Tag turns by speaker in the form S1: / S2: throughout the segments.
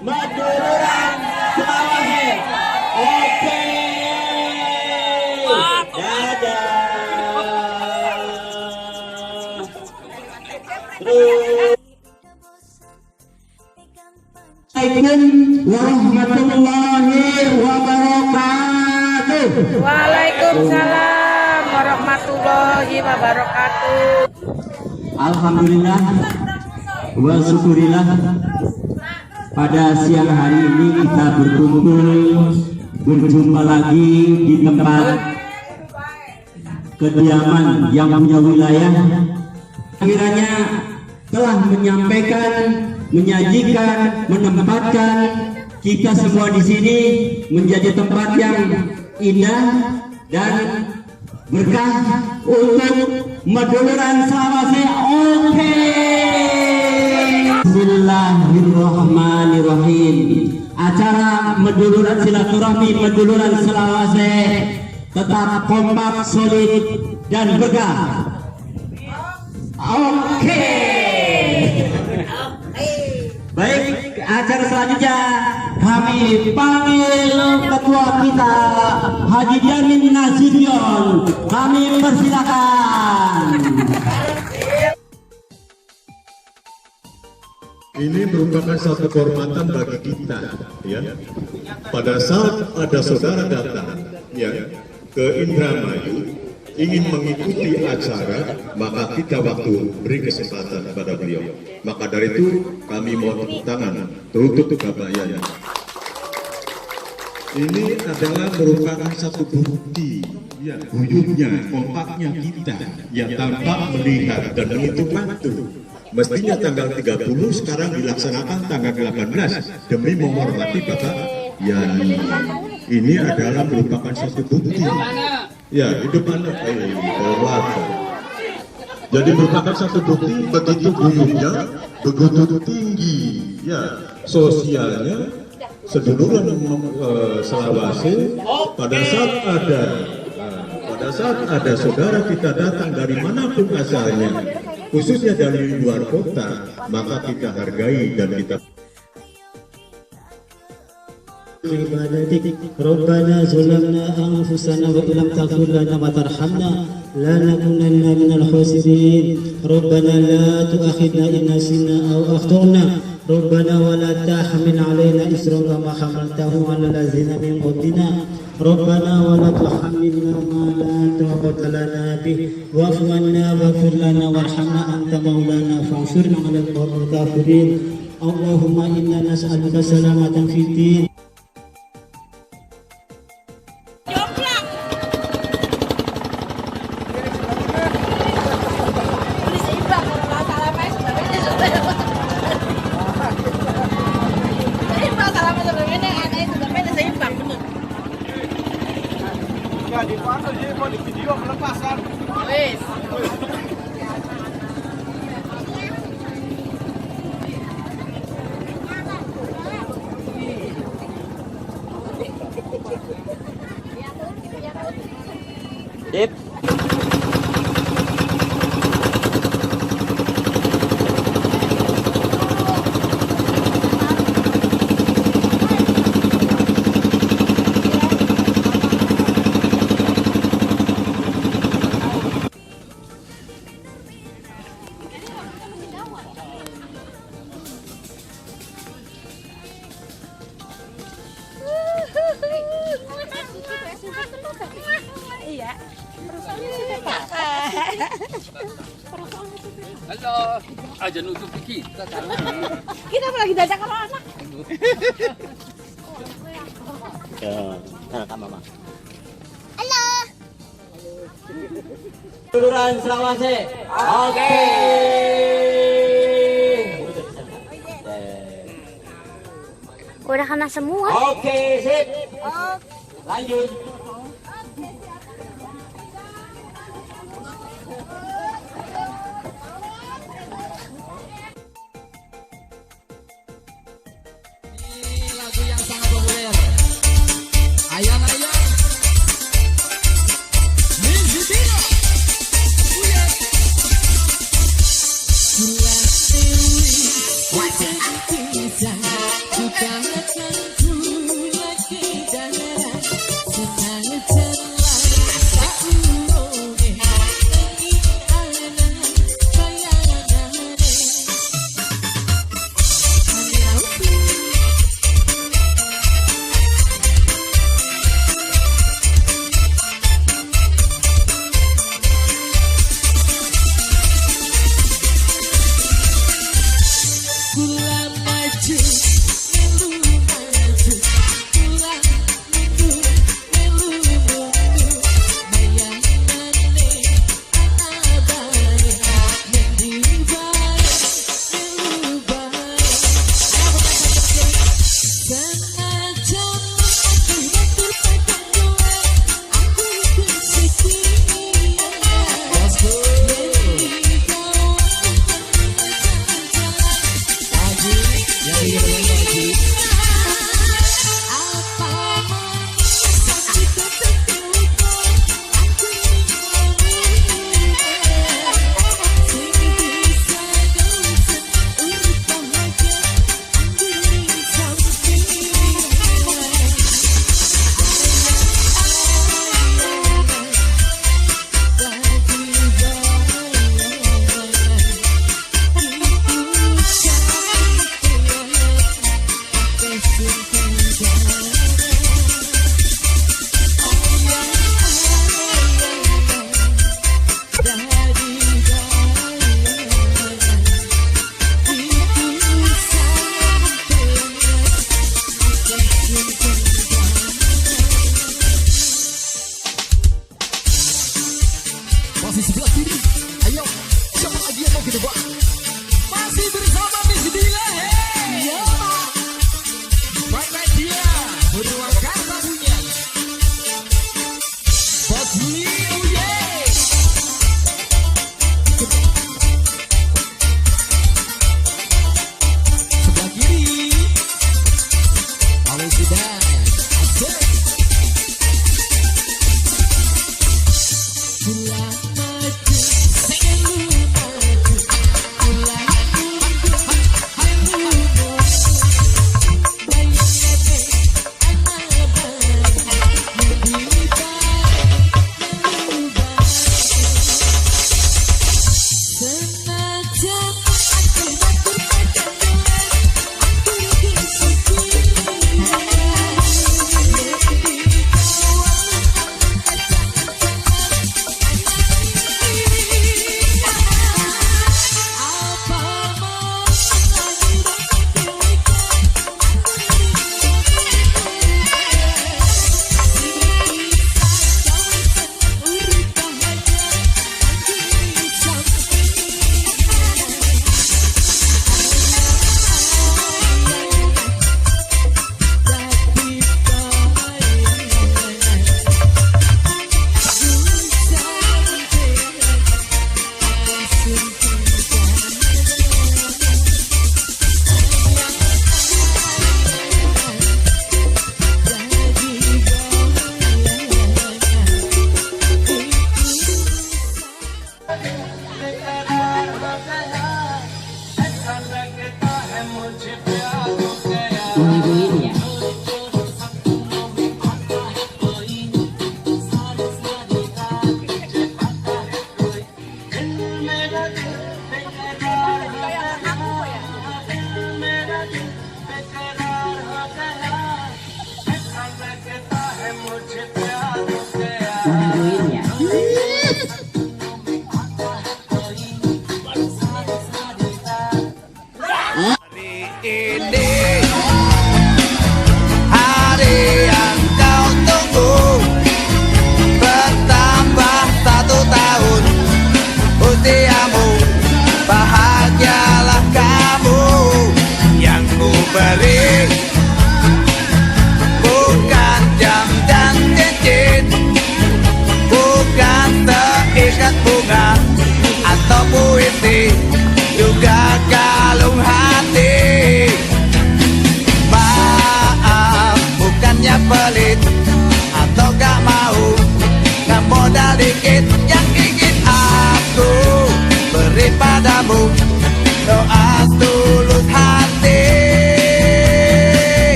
S1: Meduluran Sulawesi. Oke. Dadah. Assalamualaikum warahmatullahi wabarakatuh.
S2: Waalaikumsalam warahmatullahi wabarakatuh.
S1: Alhamdulillah wa syukurillah, pada siang hari ini kita berjumpa lagi di tempat kediaman yang punya wilayah. Kiranya telah menyampaikan, menyajikan, menempatkan kita semua di sini menjadi tempat yang indah dan berkah untuk Meduluran Sulawesi. Oke. Bismillahirrahmanirrahim. Acara Meduluran Silaturahmi Meduluran Sulawesi tetap kompak, solid dan berkah. Oke. Baik, acara selanjutnya kami panggil ketua kita Haji Jamin Nasution. Kami persilakan.
S3: Ini merupakan satu kehormatan bagi kita, ya. Pada saat ada saudara datang, ya, ke Indramayu ingin mengikuti acara, maka kita waktu beri kesempatan kepada beliau. Maka dari itu kami mohon tepuk tangan untuk Kabayanya. Ini adalah merupakan satu bukti, ya, guyupnya, kompaknya kita yang tanpa melihat dan menghitung waktu. Mestinya tanggal 30, sekarang dilaksanakan tanggal 18 demi menghormati Bapak Yani. Ini adalah merupakan satu bukti. Ya, hidup anak jadi merupakan satu bukti begitu guyupnya, begitu tinggi, ya, sosialnya seduluran Sulawesi. Pada saat ada saudara kita datang dari manapun asalnya, khususnya dari luar kota, maka kita hargai dan kita
S4: عبادتك ربنا ظلمنا أنفسنا وإن لم تغفر لنا وترحمنا لنكونن من الخاسرين ربنا لا تؤاخذنا إن نسينا أو أخطأنا ربنا ولا تحمل علينا إصرا كما حملته على الذين من قبلنا ربنا ولا تحملنا ما لا طاقة لنا به واعف عنا واغفر لنا وارحمنا أنت مولانا فانصرنا على القوم الكافرين اللهم إنا نسألك سلامة في الدين.
S5: Di mana dia mau di video melepaskan? Wes.
S1: Dip.
S2: Iya.
S6: Halo, aja nutup kita.
S2: Kita lagi dadak sama anak.
S1: Kak Mama. Halo. Meduluran Sulawesi. Oke.
S7: Udah kena semua.
S1: Oke, sip. Lanjut.
S6: Lagu yang sangat populer. Ayang-ayang. Minjutino. Sulah dewi. Wajah hati kita
S8: Melu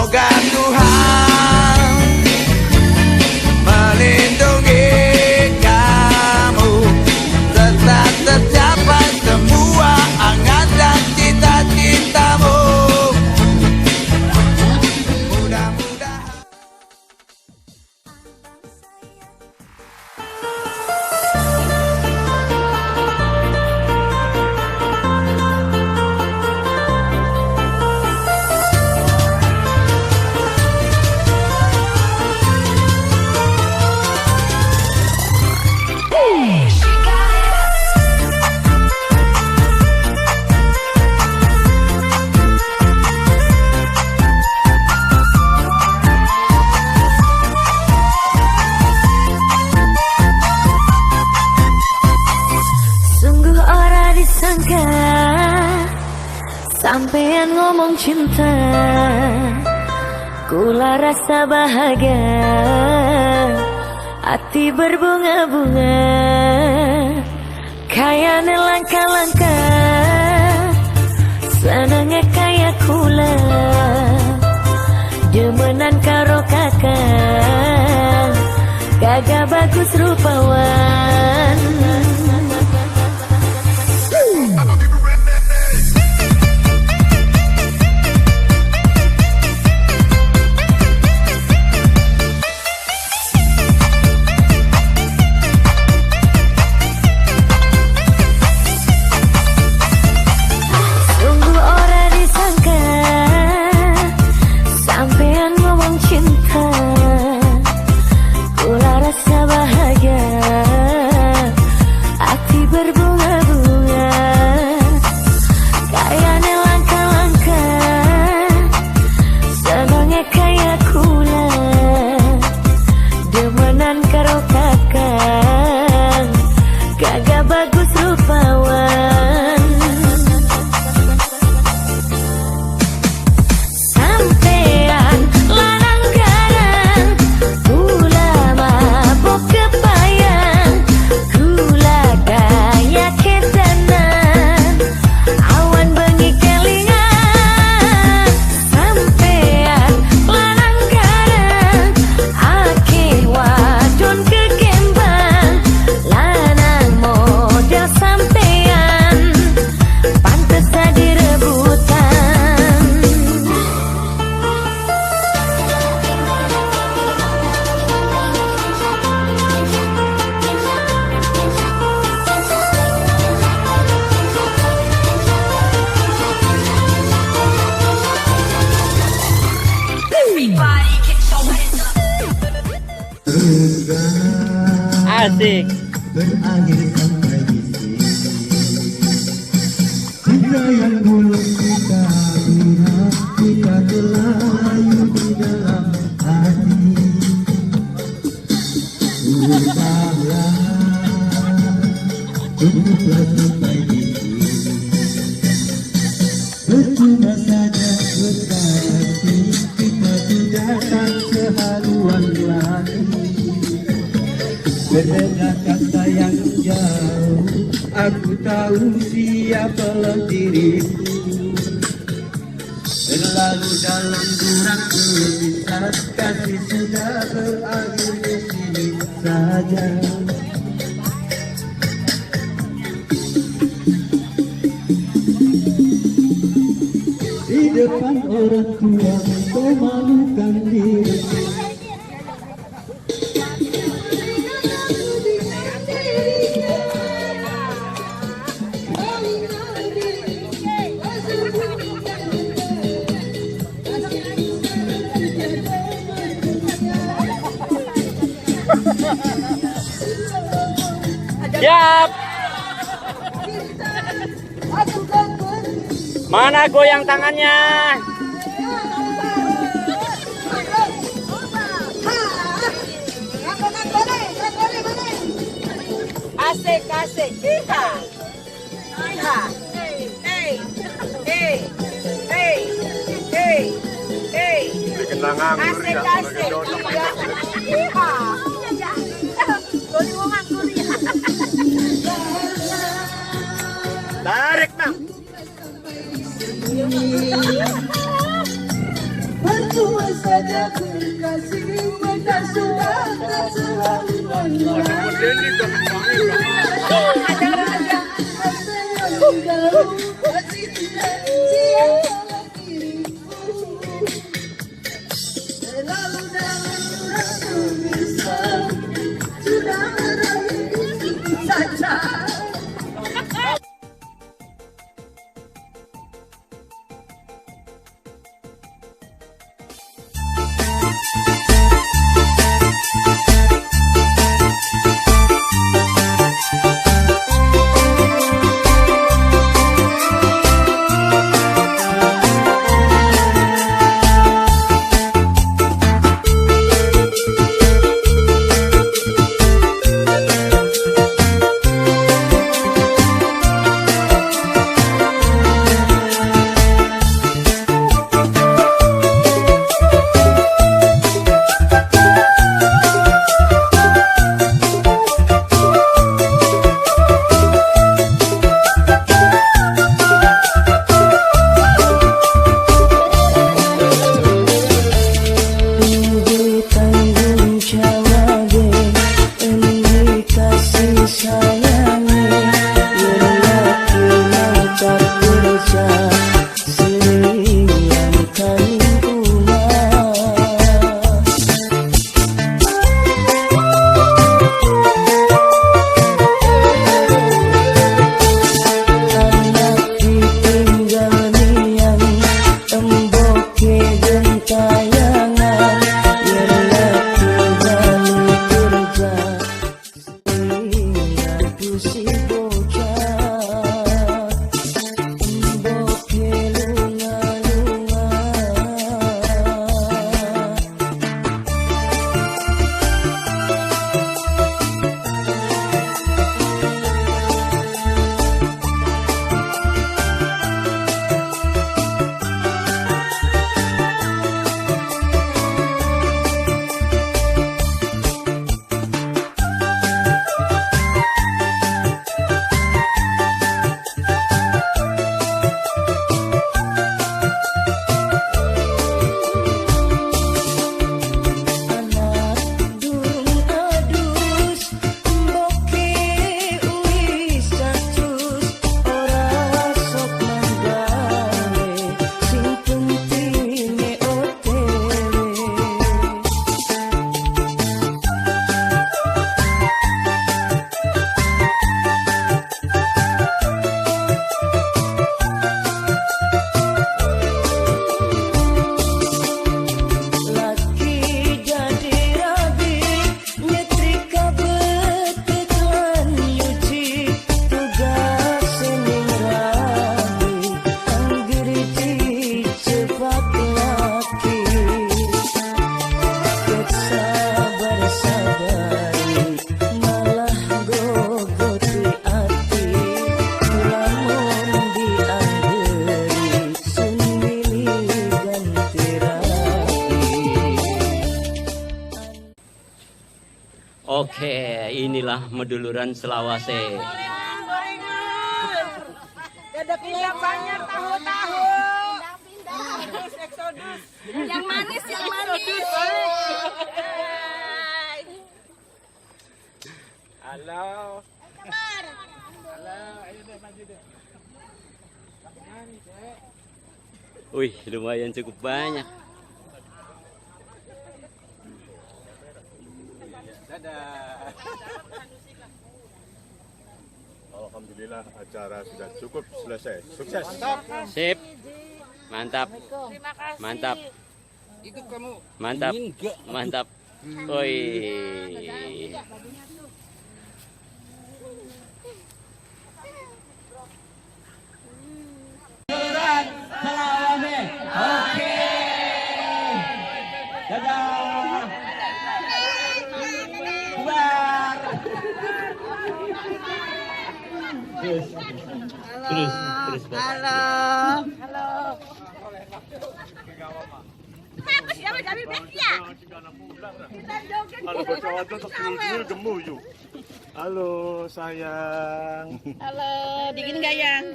S8: Semoga Tuhan melindungi kamu, tetap tercapai semua angan dan cita-citamu. Mudah-mudahan.
S7: Sungguh ora disangka sampean ngomong cinta, kula rasa bahagia, hati berbunga-bunga, kayane langka-langka, senengnya kaya kula, demenan karo kakak, gagah bagus rupawan. Sungguh ora disangka sampean ngomong cinta, kula rasa bahagia, hati berbunga-bunga, kayane langka-langka, senengnya kaya kula, demenan karo kakang, gagah bagus rupawan. Sampean lanang garang, kula mabok kepayang, kula kaya kedanan, awan bengi kelingan. Sampean lanang garang, akeh wadon kekembang, lanang model sampean, pantes direbutan.
S1: Asik.
S4: berakhir sampai di sini. Cinta yang belum kita bina, kita terlayu di dalam hati. Usahlah, cukuplah sampai di sini. Percuma saja berkati, kita tidak akan keharuan lagi. Mendengar kata yang jauh, aku tahu siapalah diriku. Terlalu dalam jurang gelisah, kasih sudah berakhir di sini saja. Di depan orang tua, memalukan diri.
S1: Siap. Mana goyang tangannya?
S2: Asik, asik. Iha. Iha. Hey, hey. Hey. Hey. Hey. Hey. Asik, asik. Iha.
S1: Tarik, Mang.
S2: cuma saja kekasih mereka sudah tak selalu ada raga rasanya engkau masih tidak siapa diriku selalu dalam rasa bisa sudah meraih saja.
S1: Oke, inilah Meduluran Selawase.
S2: Dadak yang banyak tahu-tahu. Eksodus. Yang manis, yang manis.
S5: Halo. Halo, ayo deh maju deh.
S1: Wih, lumayan cukup banyak.
S5: Dadah.
S3: Alhamdulillah acara sudah cukup selesai. Sukses.
S1: Sip. Mantap. Mantap.
S6: Ikut kamu.
S1: Mantap. Mantap. Oi.
S6: Oke. Dadah.
S1: Terus.
S2: Halo. Halo. Siapa kami ya?
S3: Halo bocah terus gemu yuk. Halo sayang.
S2: Halo, dingin nggak yang?